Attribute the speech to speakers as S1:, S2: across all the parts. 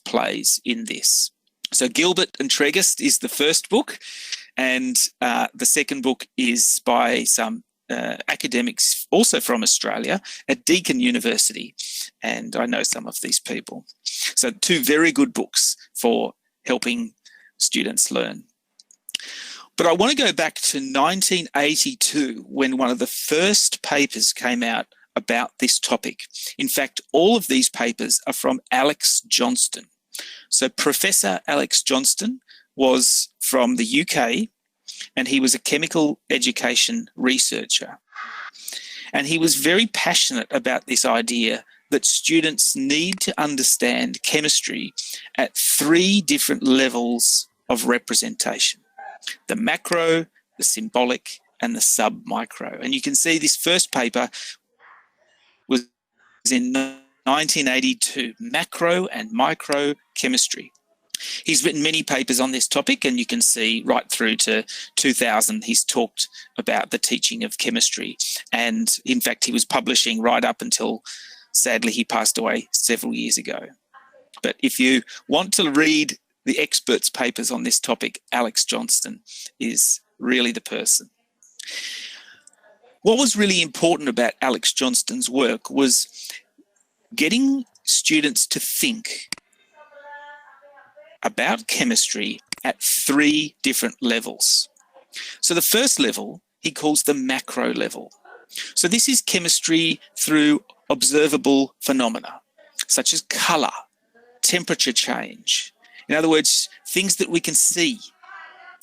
S1: plays in this. So Gilbert and Tregest is the first book, and the second book is by some academics also from Australia at Deakin University, and I know some of these people. So two very good books for helping students learn. But I want to go back to 1982 when one of the first papers came out about this topic. In fact, all of these papers are from Alex Johnston. So Professor Alex Johnston was from the UK, and he was a chemical education researcher. And he was very passionate about this idea that students need to understand chemistry at three different levels of representation: the macro, the symbolic, and the sub-micro. And you can see this first paper was in 1982, Macro and Micro Chemistry. He's written many papers on this topic, and you can see right through to 2000 he's talked about the teaching of chemistry. And in fact, he was publishing right up until, sadly, he passed away several years ago. But if you want to read the experts' papers on this topic, Alex Johnston is really the person. What was really important about Alex Johnston's work was getting students to think about chemistry at three different levels. So the first level he calls the macro level. So this is chemistry through observable phenomena, such as colour, temperature change. In other words, things that we can see,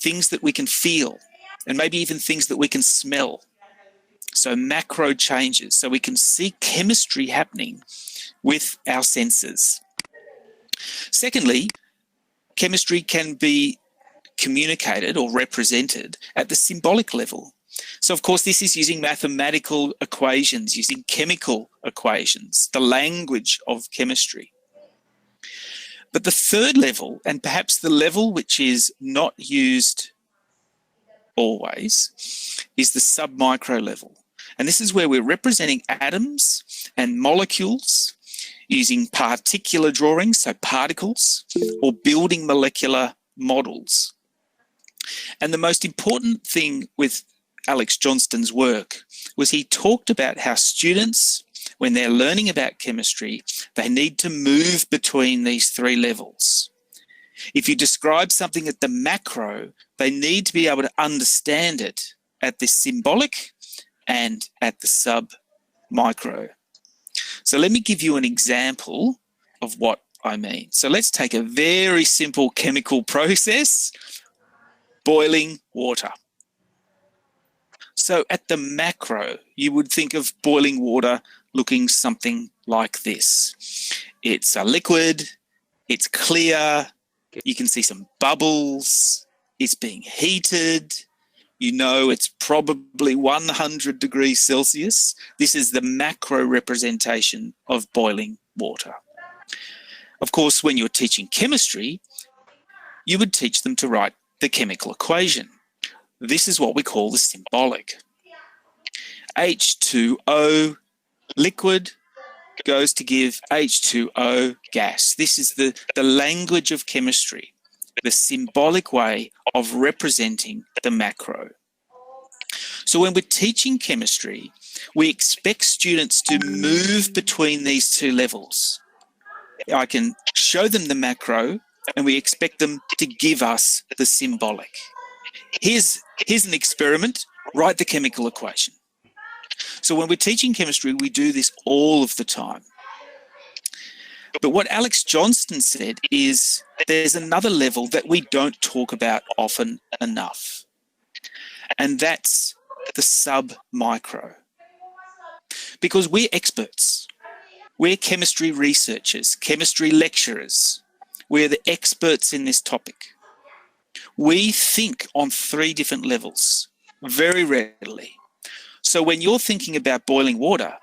S1: things that we can feel, and maybe even things that we can smell. So macro changes, so we can see chemistry happening with our senses. Secondly, chemistry can be communicated or represented at the symbolic level. So, of course, this is using mathematical equations, using chemical equations, the language of chemistry. But the third level, and perhaps the level which is not used always, is the sub-micro level. And this is where we're representing atoms and molecules using particular drawings, so particles, or building molecular models. And the most important thing with Alex Johnston's work was he talked about how students, when they're learning about chemistry, they need to move between these three levels. If you describe something at the macro, they need to be able to understand it at the symbolic and at the sub-micro. So let me give you an example of what I mean. So let's take a very simple chemical process, boiling water. So at the macro, you would think of boiling water looking something like this. It's a liquid, it's clear, you can see some bubbles, it's being heated, you know it's probably 100 degrees Celsius. This is the macro representation of boiling water. Of course, when you're teaching chemistry, you would teach them to write the chemical equation. This is what we call the symbolic. H2O liquid goes to give H2O gas. This is the language of chemistry, the symbolic way of representing the macro. So when we're teaching chemistry, we expect students to move between these two levels. I can show them the macro, and we expect them to give us the symbolic. Here's an experiment. Write the chemical equation. So when we're teaching chemistry, we do this all of the time. But what Alex Johnston said is there's another level that we don't talk about often enough, and that's the sub-micro. Because we're experts. We're chemistry researchers, chemistry lecturers. We're the experts in this topic. We think on three different levels very readily. So when you're thinking about boiling water,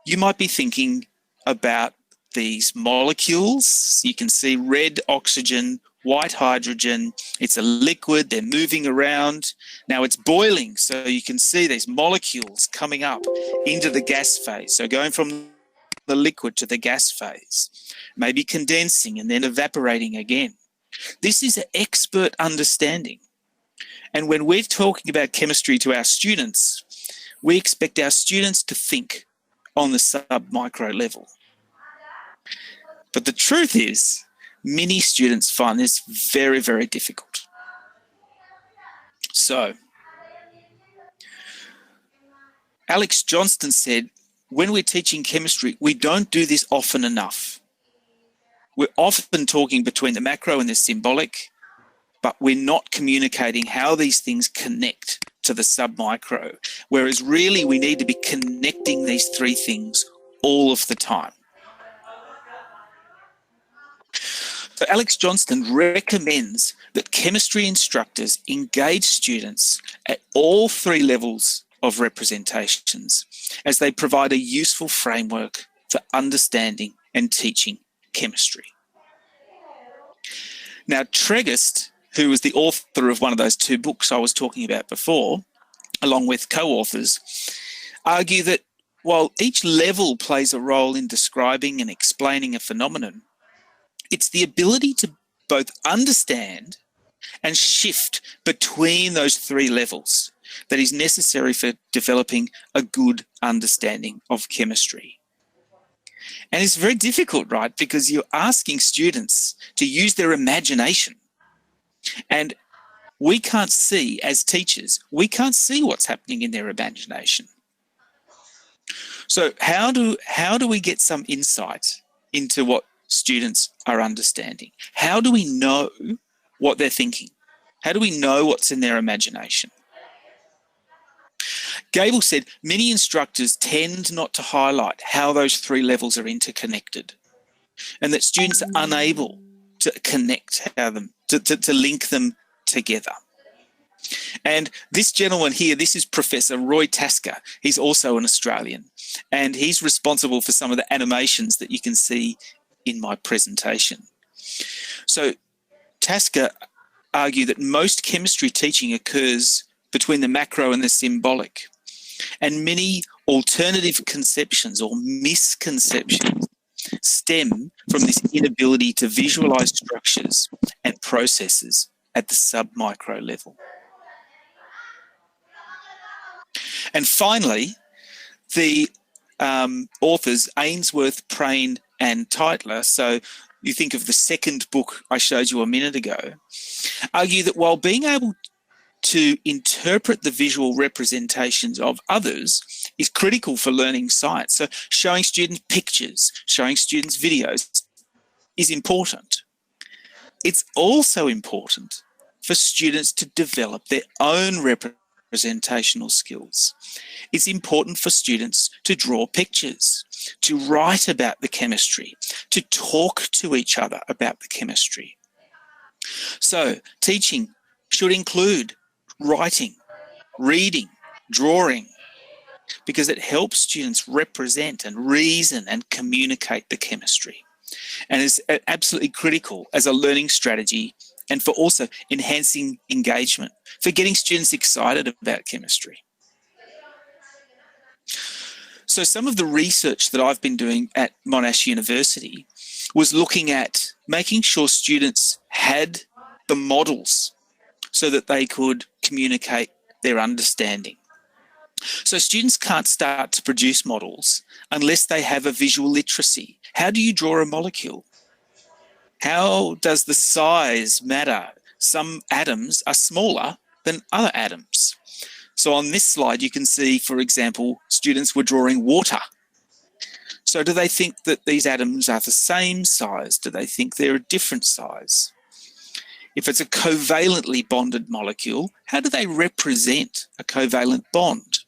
S1: you might be thinking about these molecules. You can see red oxygen, white hydrogen. It's a liquid. They're moving around. Now it's boiling, so you can see these molecules coming up into the gas phase. So going from the liquid to the gas phase, maybe condensing and then evaporating again. This is an expert understanding. And when we're talking about chemistry to our students, we expect our students to think on the sub-micro level. But the truth is, many students find this very, very difficult. So, Alex Johnston said, when we're teaching chemistry, we don't do this often enough. We're often talking between the macro and the symbolic, but we're not communicating how these things connect to the sub-micro, whereas really we need to be connecting these three things all of the time. So Alex Johnston recommends that chemistry instructors engage students at all three levels of representations as they provide a useful framework for understanding and teaching chemistry. Now, Tregest, who was the author of one of those two books I was talking about before, along with co-authors, argue that while each level plays a role in describing and explaining a phenomenon, it's the ability to both understand and shift between those three levels that is necessary for developing a good understanding of chemistry. And it's very difficult, right? Because you're asking students to use their imagination. And we can't see, as teachers, we can't see what's happening in their imagination. So how do we get some insight into what students are understanding? How do we know what they're thinking? How do we know what's in their imagination? Gable said many instructors tend not to highlight how those three levels are interconnected, and that students are unable to connect to link them together. And this gentleman here, this is Professor Roy Tasker. He's also an Australian, and he's responsible for some of the animations that you can see in my presentation. So Tasker argued that most chemistry teaching occurs between the macro and the symbolic, and many alternative conceptions or misconceptions stem from this inability to visualize structures and processes at the sub-micro level. And finally, the authors Ainsworth, Prain and Tytler, so you think of the second book I showed you a minute ago, argue that while being able to interpret the visual representations of others is critical for learning science, so showing students pictures, showing students videos is important. It's also important for students to develop their own representational skills. It's important for students to draw pictures, to write about the chemistry, to talk to each other about the chemistry. So teaching should include writing, reading, drawing, because it helps students represent and reason and communicate the chemistry, and is absolutely critical as a learning strategy and for also enhancing engagement, for getting students excited about chemistry. So some of the research that I've been doing at Monash University was looking at making sure students had the models so that they could communicate their understanding. So students can't start to produce models unless they have a visual literacy. How do you draw a molecule? How does the size matter? Some atoms are smaller than other atoms. So on this slide, you can see, for example, students were drawing water. So do they think that these atoms are the same size? Do they think they're a different size? If it's a covalently bonded molecule, how do they represent a covalent bond?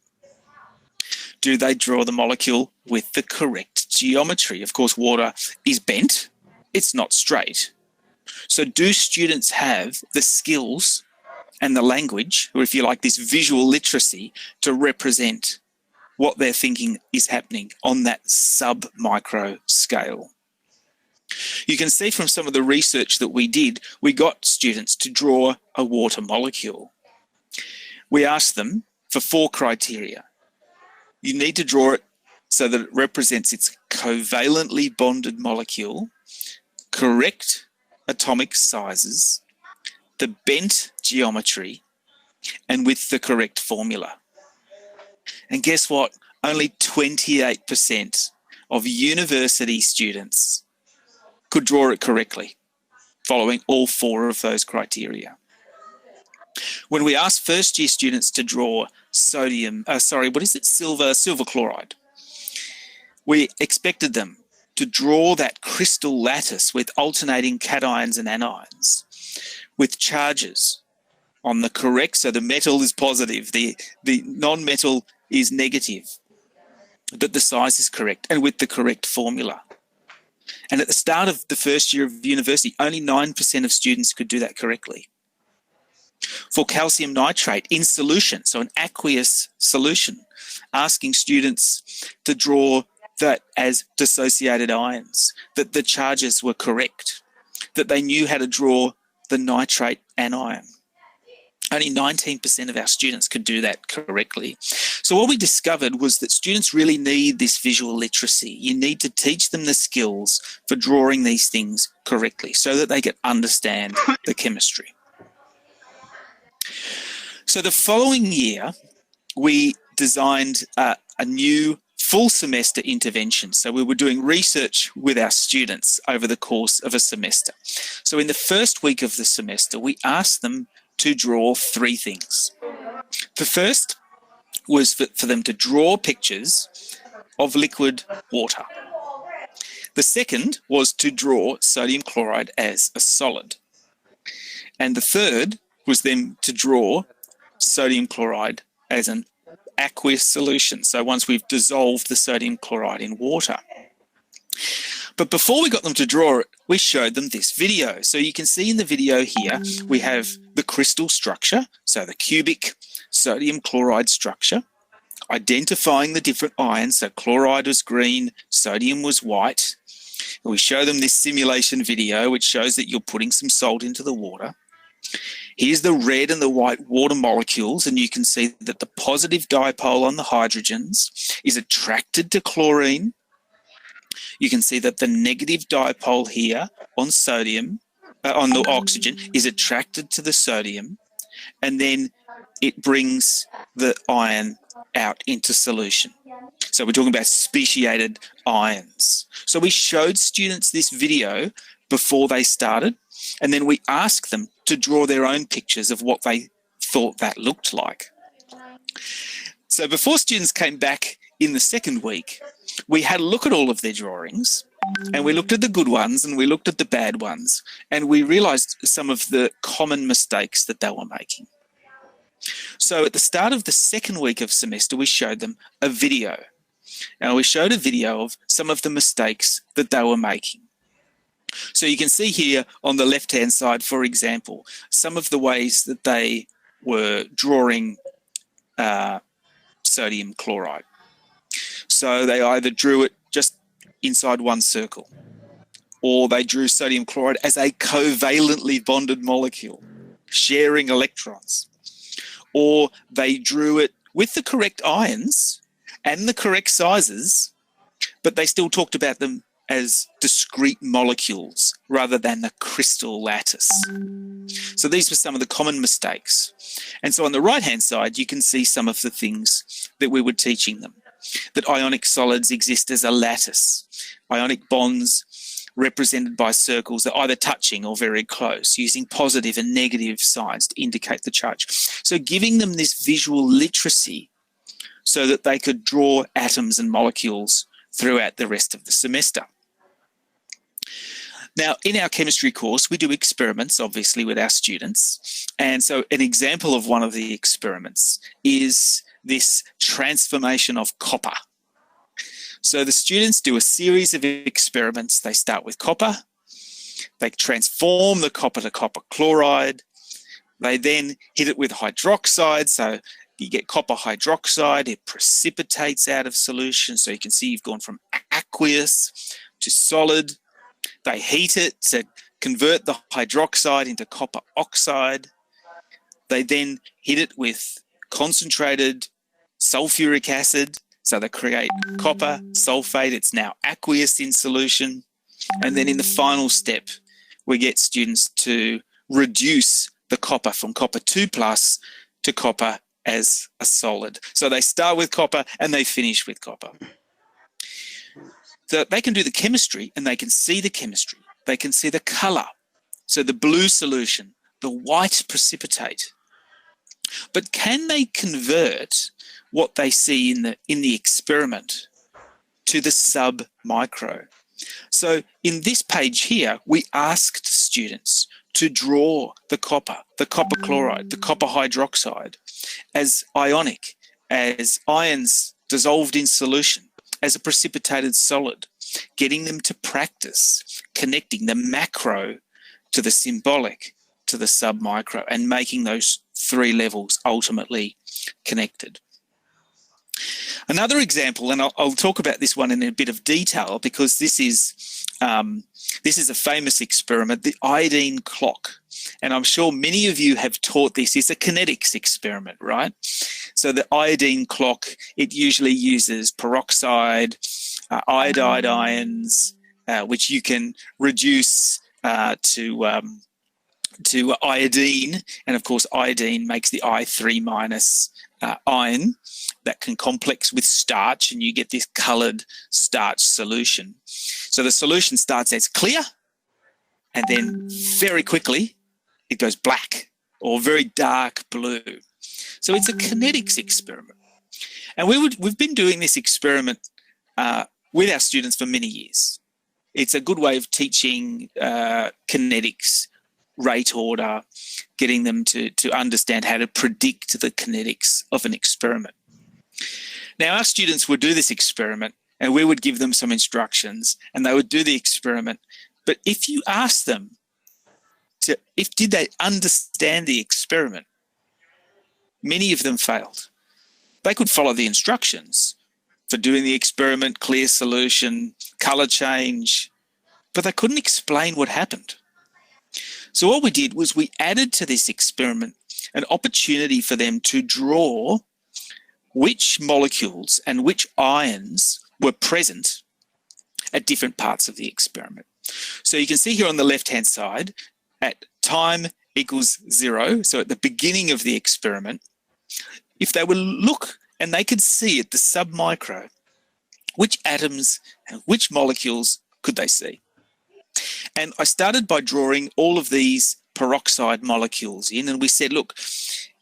S1: Do they draw the molecule with the correct geometry? Of course, water is bent, it's not straight. So do students have the skills and the language, or if you like, this visual literacy to represent what they're thinking is happening on that sub-micro scale? You can see from some of the research that we did, we got students to draw a water molecule. We asked them for 4 criteria. You need to draw it so that it represents its covalently bonded molecule, correct atomic sizes, the bent geometry, and with the correct formula. And guess what? Only 28% of university students could draw it correctly, following all 4 of those criteria. When we asked first-year students to draw silver chloride, we expected them to draw that crystal lattice with alternating cations and anions, with charges on the correct, so the metal is positive, the non-metal is negative, that the size is correct, and with the correct formula. And at the start of the first year of university, only 9% of students could do that correctly. For calcium nitrate in solution, so an aqueous solution, asking students to draw that as dissociated ions, that the charges were correct, that they knew how to draw the nitrate anion. Only 19% of our students could do that correctly. So what we discovered was that students really need this visual literacy. You need to teach them the skills for drawing these things correctly so that they can understand the chemistry. So the following year, we designed a new full semester intervention. So we were doing research with our students over the course of a semester. So in the first week of the semester, we asked them to draw 3 things. The first was for them to draw pictures of liquid water. The second was to draw sodium chloride as a solid. And the third was them to draw sodium chloride as an aqueous solution. So once we've dissolved the sodium chloride in water. But before we got them to draw it, we showed them this video. So you can see in the video here, we have the crystal structure, so the cubic sodium chloride structure, identifying the different ions. So chloride was green, sodium was white. And we show them this simulation video, which shows that you're putting some salt into the water. Here's the red and the white water molecules, and you can see that the positive dipole on the hydrogens is attracted to chlorine. You can see that the negative dipole here on sodium, on the oxygen, is attracted to the sodium, and then it brings the ion out into solution. So we're talking about speciated ions. So we showed students this video before they started, and then we asked them to draw their own pictures of what they thought that looked like. So before students came back in the second week, we had a look at all of their drawings, and we looked at the good ones and we looked at the bad ones, and we realised some of the common mistakes that they were making. So at the start of the second week of semester, we showed them a video. And we showed a video of some of the mistakes that they were making. So you can see here on the left-hand side, for example, some of the ways that they were drawing sodium chloride. So they either drew it just inside one circle, or they drew sodium chloride as a covalently bonded molecule, sharing electrons, or they drew it with the correct ions and the correct sizes, but they still talked about them as discrete molecules rather than the crystal lattice. So these were some of the common mistakes. And so on the right-hand side, you can see some of the things that we were teaching them. That ionic solids exist as a lattice. Ionic bonds represented by circles are either touching or very close, using positive and negative signs to indicate the charge. So giving them this visual literacy so that they could draw atoms and molecules throughout the rest of the semester. Now, in our chemistry course, we do experiments, obviously, with our students. And so an example of one of the experiments is this transformation of copper. So the students do a series of experiments. They start with copper. They transform the copper to copper chloride. They then hit it with hydroxide. So you get copper hydroxide. It precipitates out of solution. So you can see you've gone from aqueous to solid. They heat it to convert the hydroxide into copper oxide. They then hit it with concentrated sulfuric acid. So they create copper sulfate. It's now aqueous in solution. And then in the final step, we get students to reduce the copper from copper 2 plus to copper as a solid. So they start with copper and they finish with copper. So they can do the chemistry and they can see the chemistry. They can see the colour. So the blue solution, the white precipitate. But can they convert what they see in the experiment to the sub-micro? So in this page here, we asked students to draw the copper chloride, the copper hydroxide as ionic, as ions dissolved in solution, as a precipitated solid, getting them to practice connecting the macro to the symbolic to the sub-micro and making those three levels ultimately connected. Another example, and I'll talk about this one in a bit of detail because this is a famous experiment, the iodine clock. And I'm sure many of you have taught this. It's a kinetics experiment, right? So the iodine clock, it usually uses peroxide, iodide ions, which you can reduce to iodine. And of course, iodine makes the I3 minus ion that can complex with starch, and you get this coloured starch solution. So the solution starts as clear, and then very quickly it goes black or very dark blue. So it's a kinetics experiment. And we've been doing this experiment with our students for many years. It's a good way of teaching kinetics, rate order, getting them to understand how to predict the kinetics of an experiment. Now, our students would do this experiment and we would give them some instructions and they would do the experiment. But if you ask them did they understand the experiment, many of them failed. They could follow the instructions for doing the experiment, clear solution, colour change, but they couldn't explain what happened. So what we did was we added to this experiment an opportunity for them to draw which molecules and which ions were present at different parts of the experiment. So you can see here on the left-hand side, at time equals 0, so at the beginning of the experiment, if they would look and they could see at the sub-micro, which atoms and which molecules could they see? And I started by drawing all of these peroxide molecules in, and we said, look,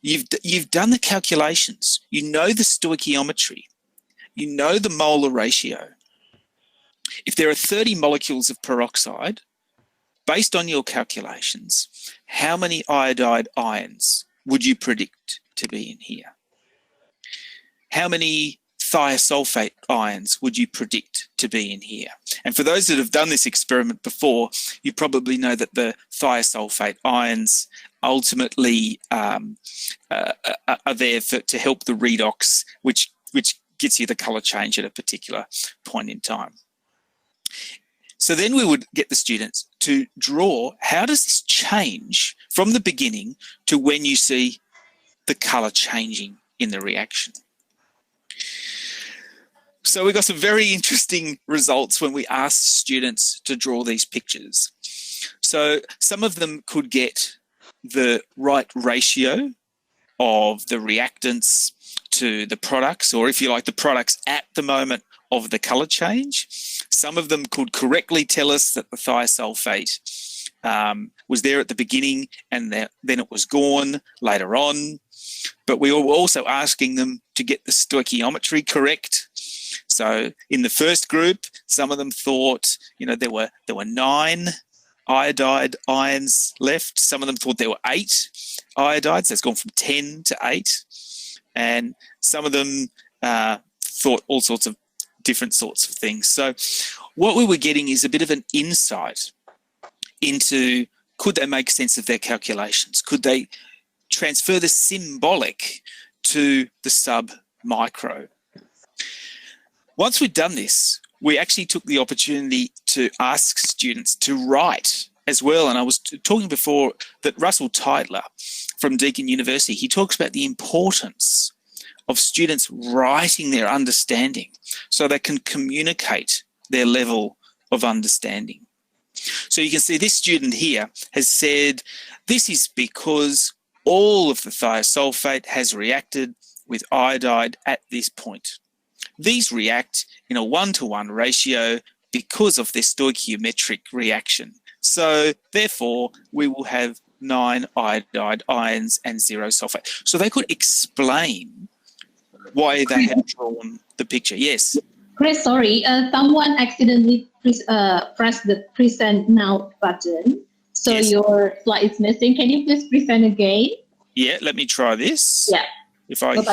S1: you've done the calculations. You know the stoichiometry. You know the molar ratio. If there are 30 molecules of peroxide, based on your calculations, how many iodide ions would you predict to be in here? How many thiosulfate ions would you predict to be in here? And for those that have done this experiment before, you probably know that the thiosulfate ions ultimately are there to help the redox, which gets you the colour change at a particular point in time. So then we would get the students to draw, how does this change from the beginning to when you see the colour changing in the reaction? So we got some very interesting results when we asked students to draw these pictures. So some of them could get the right ratio of the reactants to the products, or if you like, the products at the moment of the colour change. Some of them could correctly tell us that the thiosulfate was there at the beginning and then it was gone later on. But we were also asking them to get the stoichiometry correct. So in the first group, some of them thought, there were 9 iodide ions left. Some of them thought there were 8 iodides. So it's gone from 10 to 8. And some of them thought all sorts of different sorts of things. So what we were getting is a bit of an insight into, could they make sense of their calculations? Could they transfer the symbolic to the sub-micro? Once we'd done this, we actually took the opportunity to ask students to write as well. And I was talking before that Russell Tytler from Deakin University, he talks about the importance of students writing their understanding so they can communicate their level of understanding. So you can see this student here has said, this is because all of the thiosulfate has reacted with iodide at this point. These react in a 1-to-1 ratio because of their stoichiometric reaction. So therefore, we will have 9 iodide ions and 0 sulfate. So they could explain why they have drawn the picture. Yes?
S2: Chris, sorry, someone accidentally pressed the present now button. So yes. Your slide is missing. Can you please present again?
S1: Yeah, let me try this.
S2: Yeah.
S1: If I hit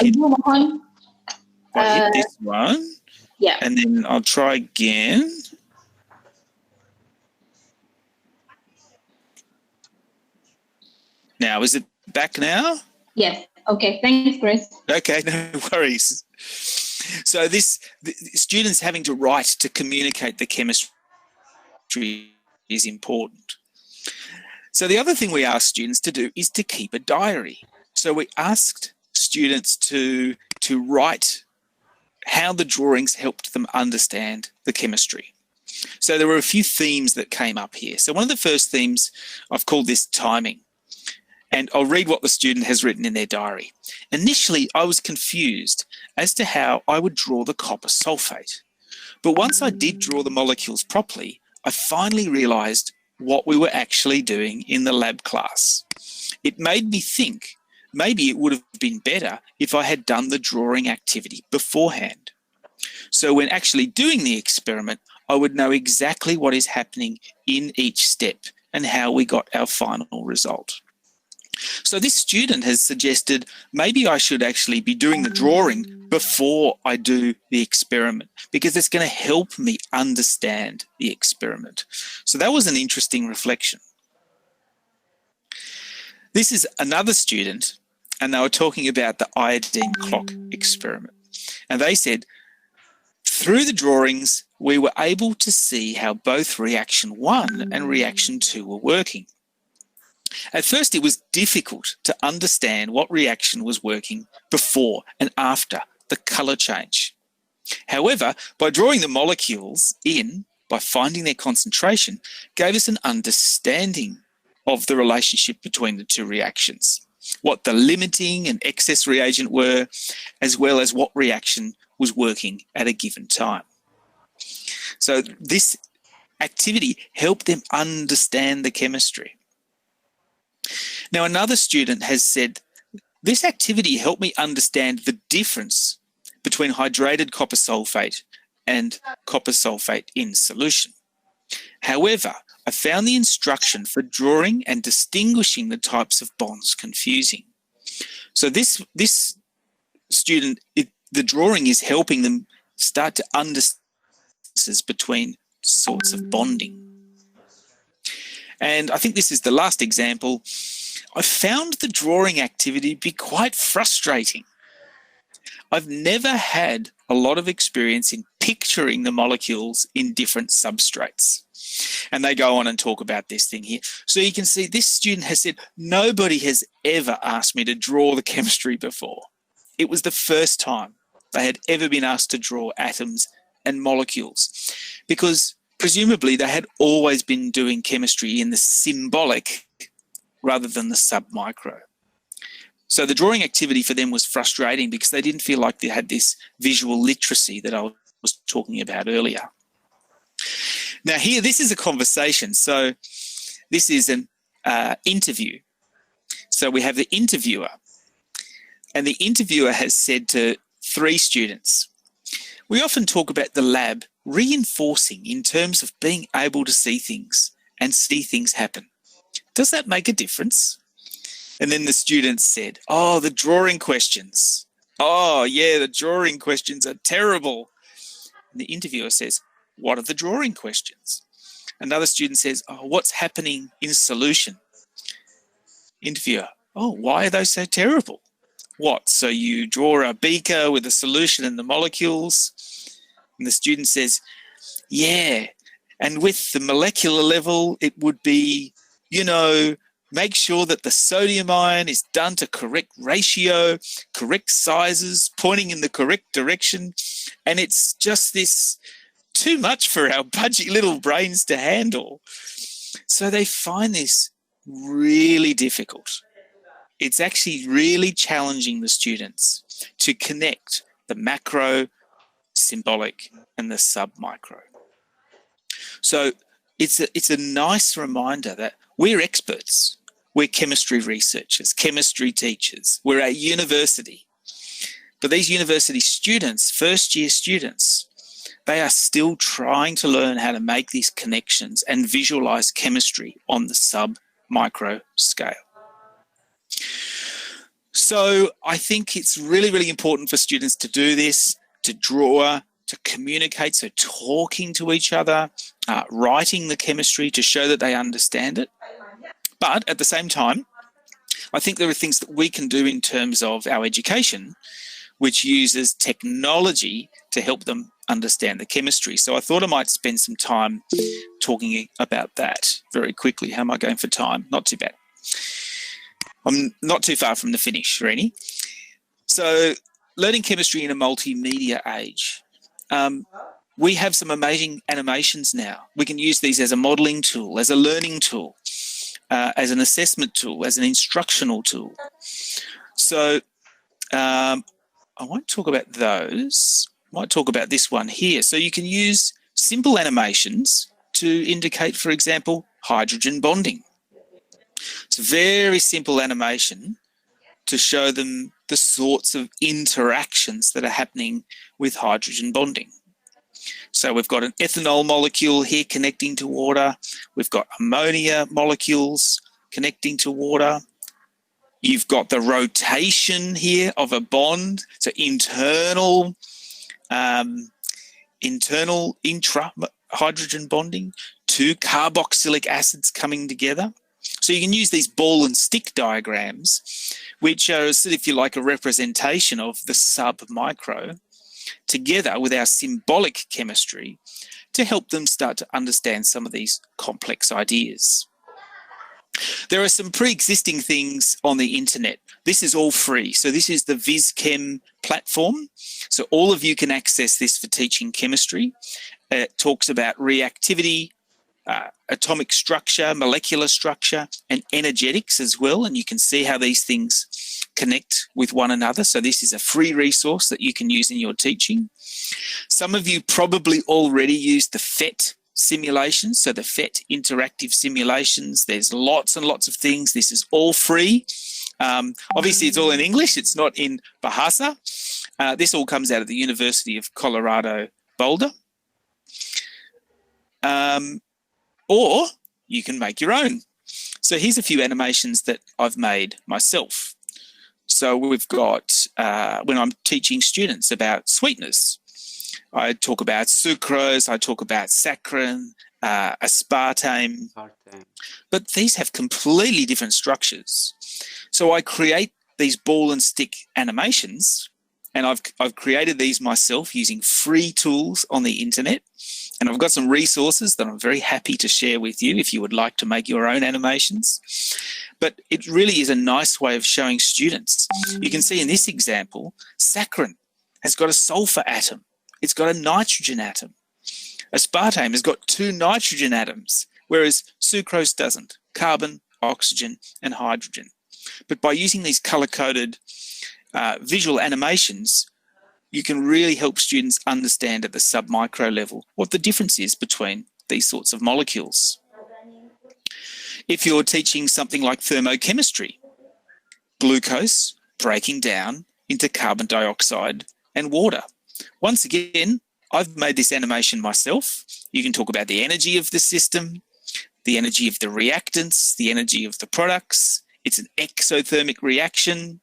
S1: this one,
S2: yeah,
S1: and then I'll try again. Now, is it back now?
S2: Yes. Okay. Thanks, Chris.
S1: Okay, no worries. So the students having to write to communicate the chemistry is important. So the other thing we asked students to do is to keep a diary. So we asked students to write how the drawings helped them understand the chemistry. So there were a few themes that came up here. So one of the first themes, I've called this timing. And I'll read what the student has written in their diary. Initially, I was confused as to how I would draw the copper sulfate. But once I did draw the molecules properly, I finally realised what we were actually doing in the lab class. It made me think maybe it would have been better if I had done the drawing activity beforehand. So when actually doing the experiment, I would know exactly what is happening in each step and how we got our final result. So this student has suggested maybe I should actually be doing the drawing before I do the experiment because it's going to help me understand the experiment. So that was an interesting reflection. This is another student, and they were talking about the iodine clock experiment. And they said, through the drawings, we were able to see how both reaction 1 and reaction 2 were working. At first, it was difficult to understand what reaction was working before and after the colour change. However, by drawing the molecules in, by finding their concentration, gave us an understanding of the relationship between the two reactions, what the limiting and excess reagent were, as well as what reaction was working at a given time. So this activity helped them understand the chemistry. Now, another student has said, this activity helped me understand the difference between hydrated copper sulfate and copper sulfate in solution. However, I found the instruction for drawing and distinguishing the types of bonds confusing. So this student, the drawing is helping them start to understand between sorts of bonding. And I think this is the last example. I found the drawing activity be quite frustrating. I've never had a lot of experience in picturing the molecules in different substrates. And they go on and talk about this thing here. So you can see this student has said, nobody has ever asked me to draw the chemistry before. It was the first time they had ever been asked to draw atoms and molecules because presumably they had always been doing chemistry in the symbolic rather than the submicro. So the drawing activity for them was frustrating because they didn't feel like they had this visual literacy that I was talking about earlier. Now here, this is a conversation. So this is an interview. So we have the interviewer, and the interviewer has said to 3 students, we often talk about the lab reinforcing in terms of being able to see things and see things happen. Does that make a difference? And then the students said, oh, the drawing questions. Oh, yeah, the drawing questions are terrible. And the interviewer says, what are the drawing questions? Another student says, oh, what's happening in solution? Interviewer, oh, why are those so terrible? What, so you draw a beaker with a solution and the molecules? And the student says, yeah, and with the molecular level, it would be, you know, make sure that the sodium ion is done to correct ratio, correct sizes, pointing in the correct direction. And it's just this too much for our pudgy little brains to handle. So they find this really difficult. It's actually really challenging the students to connect the macro, symbolic, and the sub-micro. So it's a nice reminder that we're experts. We're chemistry researchers, chemistry teachers. We're at university. But these university students, first-year students, they are still trying to learn how to make these connections and visualize chemistry on the sub-micro scale. So I think it's really, really important for students to do this, to draw, to communicate, so talking to each other, writing the chemistry to show that they understand it. But at the same time, I think there are things that we can do in terms of our education, which uses technology to help them understand the chemistry. So I thought I might spend some time talking about that very quickly. How am I going for time? Not too bad. I'm not too far from the finish, Rennie. So learning chemistry in a multimedia age. We have some amazing animations now. We can use these as a modelling tool, as a learning tool, as an assessment tool, as an instructional tool. So I won't talk about those. I might talk about this one here. So you can use simple animations to indicate, for example, hydrogen bonding. It's a very simple animation to show them the sorts of interactions that are happening with hydrogen bonding. So we've got an ethanol molecule here connecting to water. We've got ammonia molecules connecting to water. You've got the rotation here of a bond, so internal intra-hydrogen bonding, two carboxylic acids coming together. So you can use these ball and stick diagrams, which are, if you like, a representation of the sub-micro, together with our symbolic chemistry to help them start to understand some of these complex ideas. There are some pre-existing things on the internet. This is all free. So this is the VizChem platform. So all of you can access this for teaching chemistry. It talks about reactivity, atomic structure, molecular structure, and energetics as well. And you can see how these things connect with one another. So this is a free resource that you can use in your teaching. Some of you probably already used the PhET simulations, so the PhET interactive simulations. There's lots and lots of things. This is all free. Obviously, it's all in English. It's not in Bahasa. This all comes out of the University of Colorado Boulder. Or you can make your own. So here's a few animations that I've made myself. So we've got, when I'm teaching students about sweeteners, I talk about sucrose, I talk about saccharin, aspartame, but these have completely different structures. So I create these ball and stick animations, and I've created these myself using free tools on the internet. And I've got some resources that I'm very happy to share with you if you would like to make your own animations. But it really is a nice way of showing students. You can see in this example, saccharin has got a sulfur atom. It's got a nitrogen atom. Aspartame has got 2 nitrogen atoms, whereas sucrose doesn't. Carbon, oxygen, and hydrogen. But by using these color-coded visual animations, you can really help students understand at the sub-micro level what the difference is between these sorts of molecules. If you're teaching something like thermochemistry, glucose breaking down into carbon dioxide and water. Once again, I've made this animation myself. You can talk about the energy of the system, the energy of the reactants, the energy of the products. It's an exothermic reaction.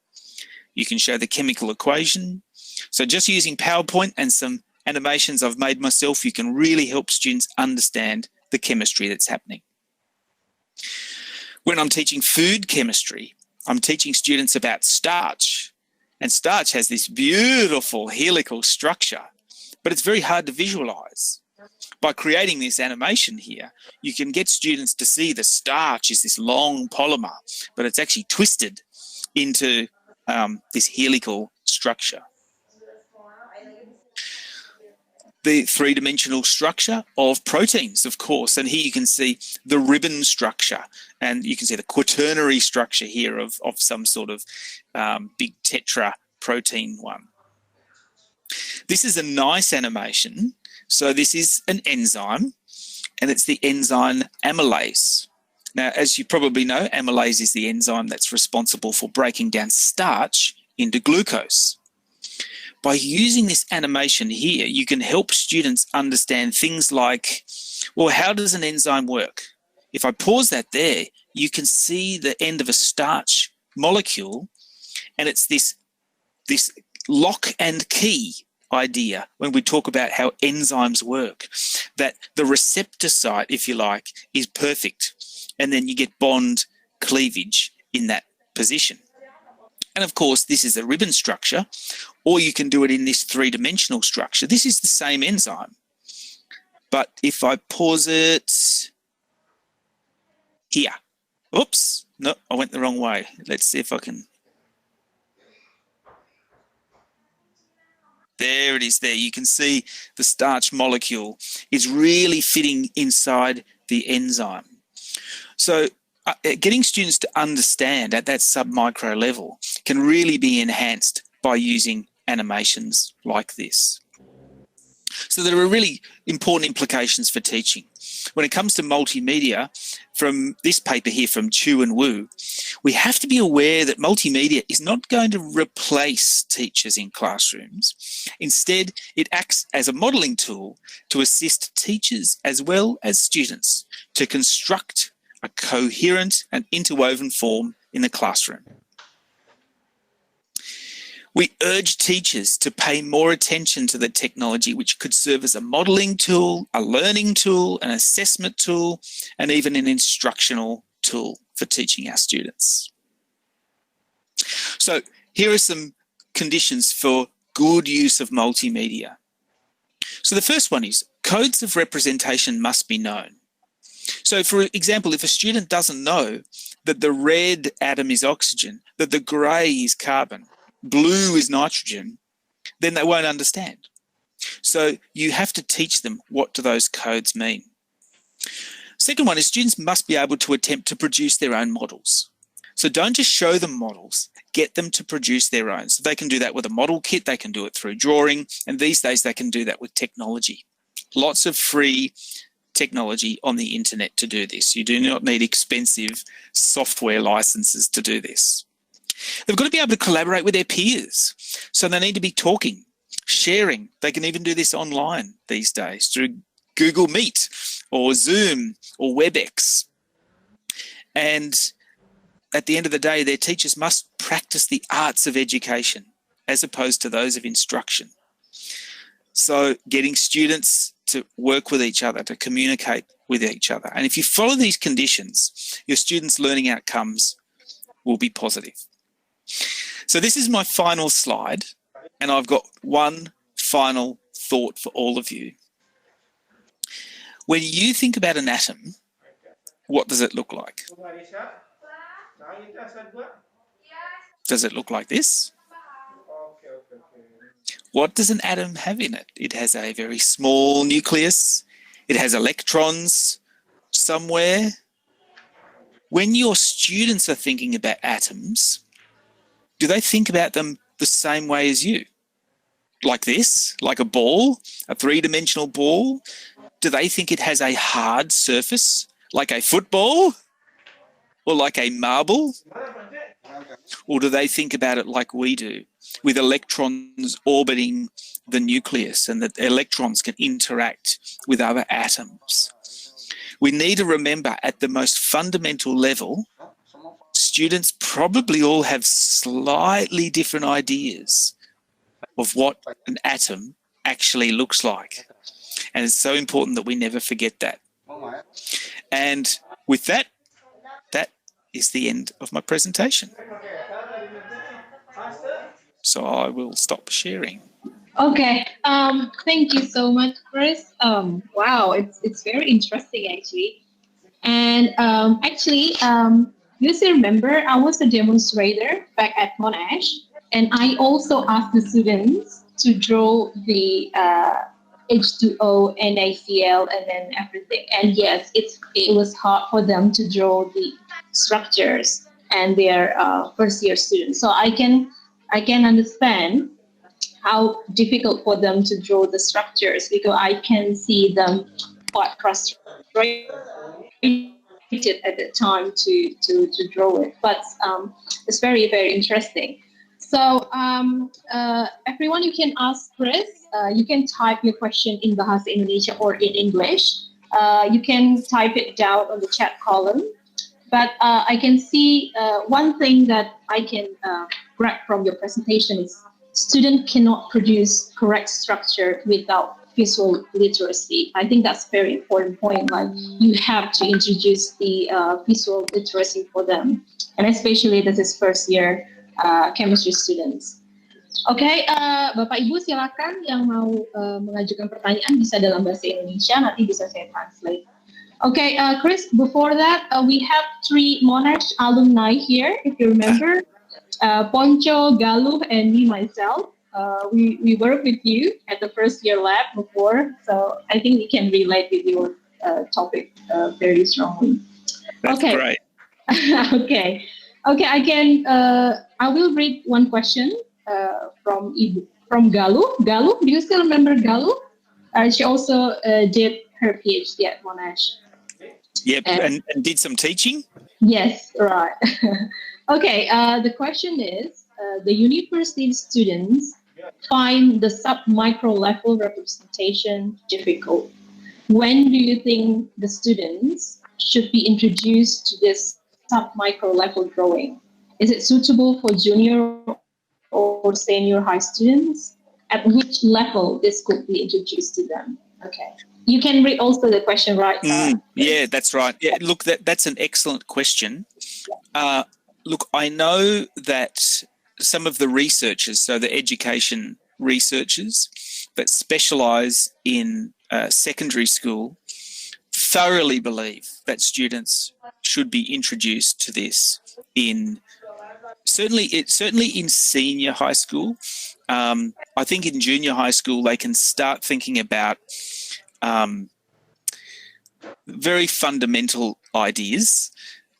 S1: You can show the chemical equation. So just using PowerPoint and some animations I've made myself, you can really help students understand the chemistry that's happening. When I'm teaching food chemistry, I'm teaching students about starch. And starch has this beautiful helical structure, but it's very hard to visualize. by creating this animation here, you can get students to see the starch is this long polymer, but it's actually twisted into this helical structure. The three-dimensional structure of proteins, of course, and here you can see the ribbon structure, and you can see the quaternary structure here of some sort of big tetra protein one. This is a nice animation. So this is an enzyme, and it's the enzyme amylase. Now, as you probably know, amylase is the enzyme that's responsible for breaking down starch into glucose. By using this animation here, you can help students understand things like, well, how does an enzyme work? If I pause that there, you can see the end of a starch molecule, and it's this lock and key idea when we talk about how enzymes work, that the receptor site, if you like, is perfect, and then you get bond cleavage in that position. And of course, this is a ribbon structure, or you can do it in this three-dimensional structure. This is the same enzyme, but if I pause it here, oops, no, I went the wrong way. Let's see if I can. There it is there. You can see the starch molecule is really fitting inside the enzyme. So getting students to understand at that sub-micro level can really be enhanced by using animations like this. So there are really important implications for teaching. When it comes to multimedia, from this paper here from Chu and Wu, we have to be aware that multimedia is not going to replace teachers in classrooms. Instead, it acts as a modelling tool to assist teachers as well as students to construct a coherent and interwoven form in the classroom. We urge teachers to pay more attention to the technology, which could serve as a modelling tool, a learning tool, an assessment tool, and even an instructional tool for teaching our students. So here are some conditions for good use of multimedia. So the first one is codes of representation must be known. So for example, if a student doesn't know that the red atom is oxygen, that the grey is carbon, blue is nitrogen, then they won't understand. So you have to teach them what do those codes mean. Second one is students must be able to attempt to produce their own models. So don't just show them models, get them to produce their own. So they can do that with a model kit, they can do it through drawing, and these days they can do that with technology. Lots of free technology on the internet to do this. You do not need expensive software licenses to do this. They've got to be able to collaborate with their peers. So they need to be talking, sharing. They can even do this online these days through Google Meet or Zoom or WebEx. And at the end of the day, their teachers must practice the arts of education as opposed to those of instruction. So getting students to work with each other, to communicate with each other. And if you follow these conditions, your students' learning outcomes will be positive. So this is my final slide, and I've got one final thought for all of you. When you think about an atom, what does it look like? Does it look like this? What does an atom have in it? It has a very small nucleus. It has electrons somewhere. When your students are thinking about atoms, do they think about them the same way as you? Like this, like a ball, a three-dimensional ball? Do they think it has a hard surface, like a football or like a marble? Or do they think about it like we do, with electrons orbiting the nucleus and that electrons can interact with other atoms? We need to remember at the most fundamental level, students probably all have slightly different ideas of what an atom actually looks like. And it's so important that we never forget that. And with that, that is the end of my presentation. So I will stop sharing.
S2: Okay. Thank you so much, Chris. Wow, it's very interesting actually. And you still remember I was a demonstrator back at Monash, and I also asked the students to draw the H2O, NaCl, and then everything. And yes, it was hard for them to draw the structures, and they're first year students. So I can understand how difficult for them to draw the structures because I can see them quite frustrated at the time to draw it. But it's very, very interesting. So everyone, you can ask Chris. You can type your question in Bahasa Indonesia or in English. You can type it down on the chat column. But I can see one thing that I can grab from your presentation is student cannot produce correct structure without visual literacy. I think that's a very important point. Like you have to introduce the visual literacy for them, and especially this is first year chemistry students. Oke, Bapak Ibu silakan yang mau mengajukan pertanyaan bisa dalam bahasa Indonesia, nanti bisa saya translate. Okay, Chris, before that, we have 3 Monash alumni here, if you remember. Poncho, Galuh, and me, myself. We worked with you at the first year lab before, so I think we can relate with your topic very strongly.
S1: That's great.
S2: Okay. I will read one question from Galuh. Galuh, do you still remember Galuh? She also did her PhD at Monash.
S1: Yep, and did some teaching?
S2: Yes, right. Okay, the question is, the university students find the sub-micro level representation difficult. When do you think the students should be introduced to this sub-micro level drawing? Is it suitable for junior or senior high students? At which level this could be introduced to them? Okay. You can read also the question, right?
S1: Yeah, that's right. Yeah, look, that's an excellent question. Look, I know that some of the researchers, so the education researchers that specialise in secondary school, thoroughly believe that students should be introduced to this in certainly in senior high school. I think in junior high school they can start thinking about very fundamental ideas.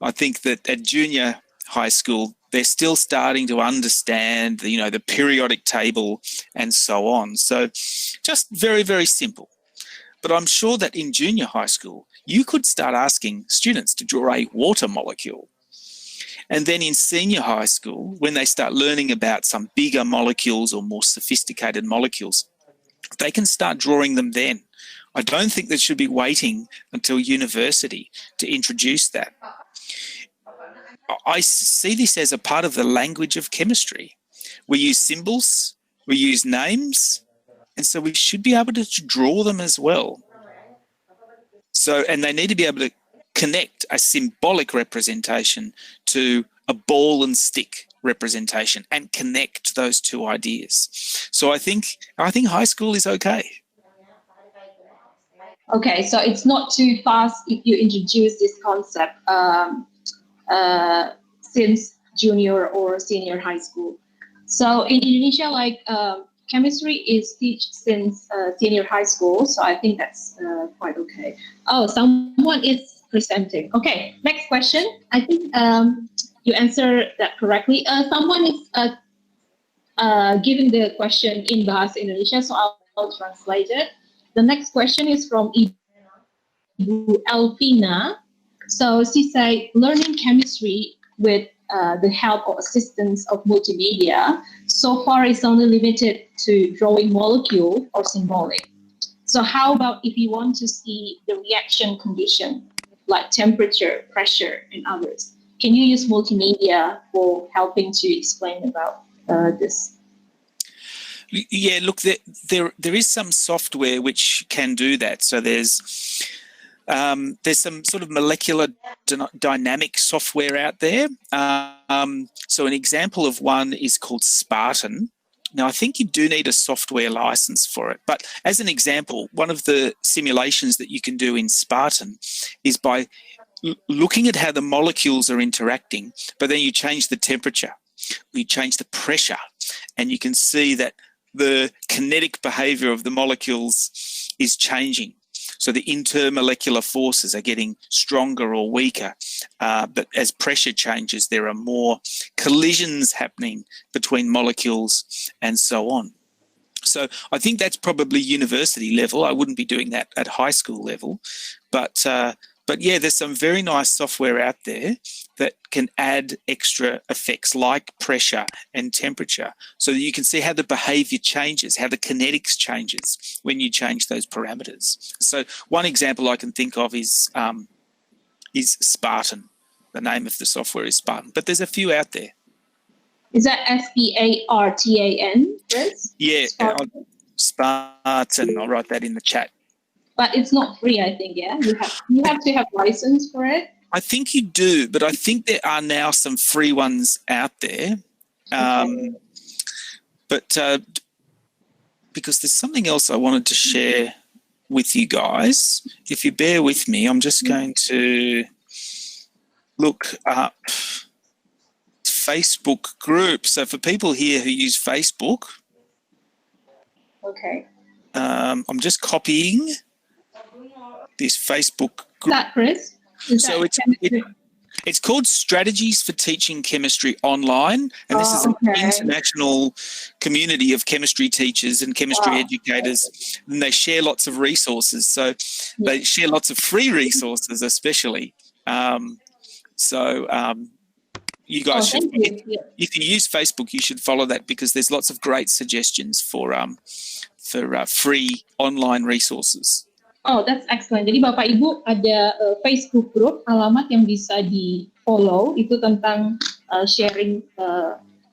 S1: I think that at junior high school, they're still starting to understand, the periodic table and so on. So just very, very simple. But I'm sure that in junior high school, you could start asking students to draw a water molecule. And then in senior high school, when they start learning about some bigger molecules or more sophisticated molecules, they can start drawing them then. I don't think they should be waiting until university to introduce that. I see this as a part of the language of chemistry. We use symbols, we use names, and so we should be able to draw them as well. So, and they need to be able to connect a symbolic representation to a ball and stick representation and connect those two ideas. So I think high school is okay.
S2: Okay, so it's not too fast if you introduce this concept since junior or senior high school. So in Indonesia, chemistry is taught since senior high school, so I think that's quite okay. Oh, someone is presenting. Okay, next question. I think you answered that correctly. Someone is giving the question in Bahasa Indonesia, so I'll translate it. The next question is from Ibu Elvina. So she said, learning chemistry with the help or assistance of multimedia so far is only limited to drawing molecule or symbolic. So how about if you want to see the reaction condition like temperature, pressure, and others? Can you use multimedia for helping to explain about this?
S1: Yeah, look, there is some software which can do that. So there's some sort of molecular dynamic software out there. So an example of one is called Spartan. Now, I think you do need a software license for it. But as an example, one of the simulations that you can do in Spartan is by looking at how the molecules are interacting, but then you change the temperature, you change the pressure, and you can see that the kinetic behavior of the molecules is changing. So the intermolecular forces are getting stronger or weaker. But as pressure changes, there are more collisions happening between molecules and so on. So I think that's probably university level. I wouldn't be doing that at high school level. But yeah, there's some very nice software out there that can add extra effects like pressure and temperature so that you can see how the behavior changes, how the kinetics changes when you change those parameters. So one example I can think of is Spartan. The name of the software is Spartan, but there's a few out there.
S2: Is that SPARTAN, Chris?
S1: Yeah, Spartan. I'll write that in the chat.
S2: But it's not free, I think, yeah? You have to have license for it?
S1: I think you do, but I think there are now some free ones out there.
S2: Okay.
S1: But because there's something else I wanted to share with you guys. If you bear with me, I'm just going to look up Facebook groups. So for people here who use Facebook,
S2: Okay.
S1: I'm just copying this Facebook group.
S2: Is that Chris?
S1: So it's called Strategies for Teaching Chemistry Online, and this is an international community of chemistry teachers and chemistry educators, and they share lots of resources. So they share lots of free resources, especially. You guys should, if you use Facebook, you should follow that because there's lots of great suggestions for free online resources.
S2: Oh, that's excellent. Jadi Bapak Ibu ada Facebook group alamat yang bisa di follow itu tentang sharing.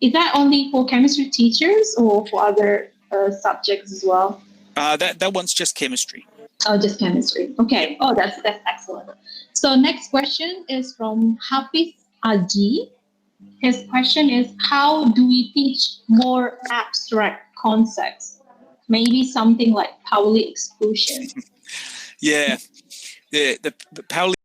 S2: Is that only for chemistry teachers or for other subjects as well?
S1: That one's just chemistry.
S2: Oh, just chemistry. Okay. Oh, that's excellent. So next question is from Hafiz Aji. His question is, how do we teach more abstract concepts? Maybe something like Pauli exclusion.
S1: Yeah, the Pauli